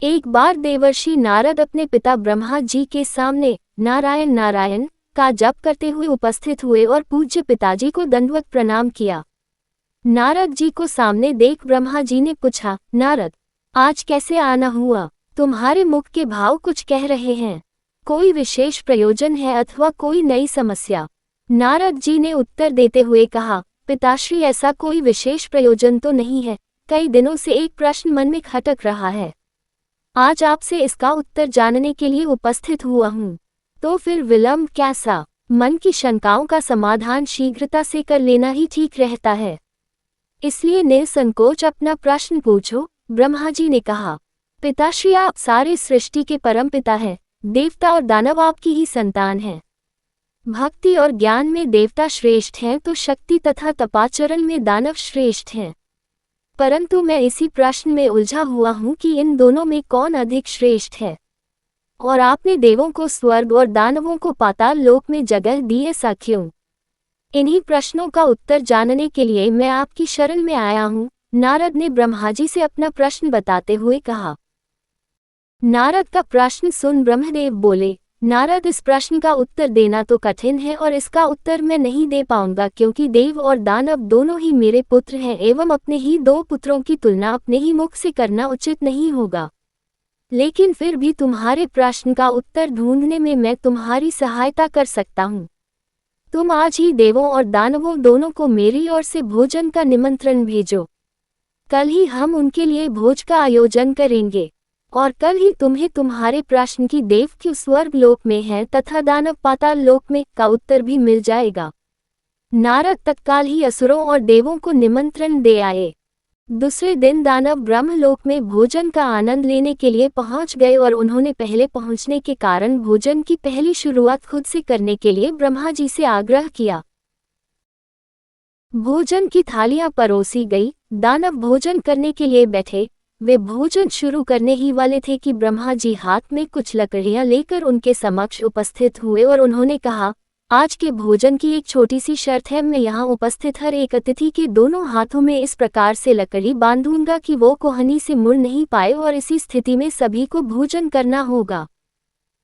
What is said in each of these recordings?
एक बार देवर्षि नारद अपने पिता ब्रह्मा जी के सामने नारायण नारायण का जप करते हुए उपस्थित हुए और पूज्य पिताजी को दंडवत प्रणाम किया। नारद जी को सामने देख ब्रह्मा जी ने पूछा, नारद, आज कैसे आना हुआ? तुम्हारे मुख के भाव कुछ कह रहे हैं। कोई विशेष प्रयोजन है अथवा कोई नई समस्या? नारद जी ने उत्तर देते हुए कहा, पिताश्री, ऐसा कोई विशेष प्रयोजन तो नहीं है। कई दिनों से एक प्रश्न मन में खटक रहा है। आज आपसे इसका उत्तर जानने के लिए उपस्थित हुआ हूँ। तो फिर विलंब कैसा? मन की शंकाओं का समाधान शीघ्रता से कर लेना ही ठीक रहता है। इसलिए निसंकोच अपना प्रश्न पूछो। ब्रह्मा जी ने कहा, पिताश्री, आप सारे सृष्टि के परम पिता हैं। देवता और दानव आपकी ही संतान हैं। भक्ति और ज्ञान में देवता श्रेष्ठ हैं तो शक्ति तथा तपाचरण में दानव श्रेष्ठ हैं। परंतु मैं इसी प्रश्न में उलझा हुआ हूँ कि इन दोनों में कौन अधिक श्रेष्ठ है। और आपने देवों को स्वर्ग और दानवों को पाताल लोक में जगह दी, ऐसा क्यों? इन्हीं प्रश्नों का उत्तर जानने के लिए मैं आपकी शरण में आया हूँ। नारद ने ब्रह्मा जी से अपना प्रश्न बताते हुए कहा। नारद का प्रश्न सुन ब्रह्मदेव बोले, नारद, इस प्रश्न का उत्तर देना तो कठिन है और इसका उत्तर मैं नहीं दे पाऊंगा, क्योंकि देव और दानव दोनों ही मेरे पुत्र हैं एवं अपने ही दो पुत्रों की तुलना अपने ही मुख से करना उचित नहीं होगा। लेकिन फिर भी तुम्हारे प्रश्न का उत्तर ढूंढने में मैं तुम्हारी सहायता कर सकता हूँ। तुम आज ही देवों और दानवों दोनों को मेरी ओर से भोजन का निमंत्रण भेजो। कल ही हम उनके लिए भोज का आयोजन करेंगे और कल ही तुम्हें तुम्हारे प्रश्न की देव क्यों स्वर्ग लोक में है तथा दानव पाताल लोक में का उत्तर भी मिल जाएगा। नारद तत्काल ही असुरों और देवों को निमंत्रण दे आए। दूसरे दिन दानव ब्रह्मलोक में भोजन का आनंद लेने के लिए पहुंच गए और उन्होंने पहले पहुंचने के कारण भोजन की पहली शुरुआत खुद से करने के लिए ब्रह्मा जी से आग्रह किया। भोजन की थालियां परोसी गई। दानव भोजन करने के लिए बैठे। वे भोजन शुरू करने ही वाले थे कि ब्रह्मा जी हाथ में कुछ लकड़ियां लेकर उनके समक्ष उपस्थित हुए और उन्होंने कहा, आज के भोजन की एक छोटी सी शर्त है। मैं यहाँ उपस्थित हर एक अतिथि के दोनों हाथों में इस प्रकार से लकड़ी बांधूंगा कि वो कोहनी से मुड़ नहीं पाए और इसी स्थिति में सभी को भोजन करना होगा।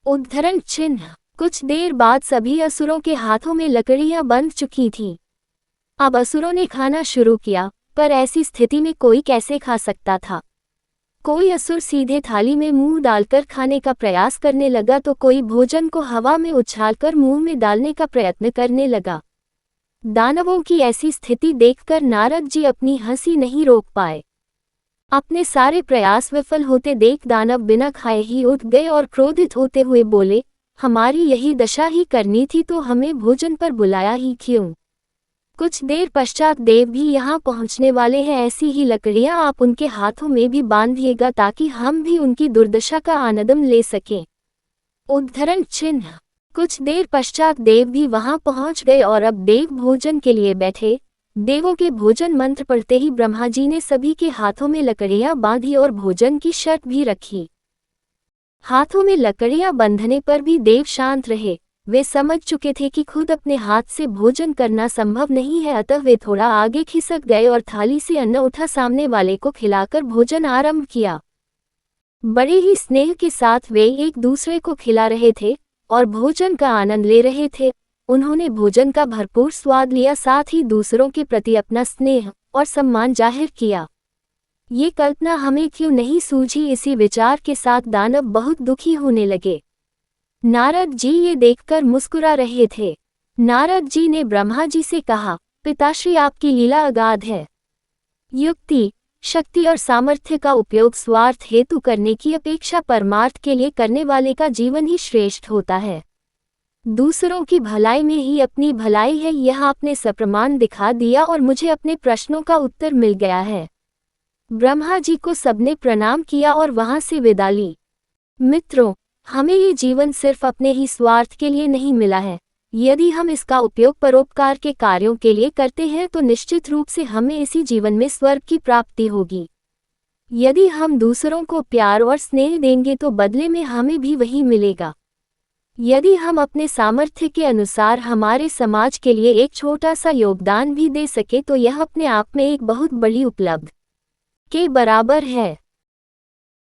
उद्धरण चिन्ह। कुछ देर बाद सभी असुरों के हाथों में लकड़ियां बंध चुकी थीं। अब असुरों ने खाना शुरू किया, पर ऐसी स्थिति में कोई कैसे खा सकता था? कोई असुर सीधे थाली में मुंह डालकर खाने का प्रयास करने लगा तो कोई भोजन को हवा में उछालकर मुंह में डालने का प्रयत्न करने लगा। दानवों की ऐसी स्थिति देखकर नारद जी अपनी हंसी नहीं रोक पाए। अपने सारे प्रयास विफल होते देख दानव बिना खाए ही उठ गए और क्रोधित होते हुए बोले, हमारी यही दशा ही करनी थी तो हमें भोजन पर बुलाया ही क्यों? कुछ देर पश्चात देव भी यहाँ पहुँचने वाले हैं। ऐसी ही लकड़ियाँ आप उनके हाथों में भी बांधिएगा ताकि हम भी उनकी दुर्दशा का आनंद ले सकें। उद्धरण चिन्ह। कुछ देर पश्चात देव भी वहाँ पहुँच गए और अब देव भोजन के लिए बैठे। देवों के भोजन मंत्र पढ़ते ही ब्रह्मा जी ने सभी के हाथों में लकड़ियाँ बांधी और भोजन की शर्त भी रखी। हाथों में लकड़ियाँ बंधने पर भी देव शांत रहे। वे समझ चुके थे कि खुद अपने हाथ से भोजन करना संभव नहीं है, अतः वे थोड़ा आगे खिसक गए और थाली से अन्न उठा सामने वाले को खिलाकर भोजन आरंभ किया। बड़े ही स्नेह के साथ वे एक दूसरे को खिला रहे थे और भोजन का आनंद ले रहे थे। उन्होंने भोजन का भरपूर स्वाद लिया, साथ ही दूसरों के प्रति अपना स्नेह और सम्मान जाहिर किया। ये कल्पना हमें क्यों नहीं सूझी? इसी विचार के साथ दानव बहुत दुखी होने लगे। नारद जी ये देखकर मुस्कुरा रहे थे। नारद जी ने ब्रह्मा जी से कहा, पिताश्री, आपकी लीला अगाध है। युक्ति, शक्ति और सामर्थ्य का उपयोग स्वार्थ हेतु करने की अपेक्षा परमार्थ के लिए करने वाले का जीवन ही श्रेष्ठ होता है। दूसरों की भलाई में ही अपनी भलाई है, यह आपने सप्रमाण दिखा दिया और मुझे अपने प्रश्नों का उत्तर मिल गया है। ब्रह्मा जी को सबने प्रणाम किया और वहां से विदा ली। मित्रों, हमें ये जीवन सिर्फ अपने ही स्वार्थ के लिए नहीं मिला है। यदि हम इसका उपयोग परोपकार के कार्यों के लिए करते हैं तो निश्चित रूप से हमें इसी जीवन में स्वर्ग की प्राप्ति होगी। यदि हम दूसरों को प्यार और स्नेह देंगे तो बदले में हमें भी वही मिलेगा। यदि हम अपने सामर्थ्य के अनुसार हमारे समाज के लिए एक छोटा सा योगदान भी दे सके तो यह अपने आप में एक बहुत बड़ी उपलब्धि के बराबर है।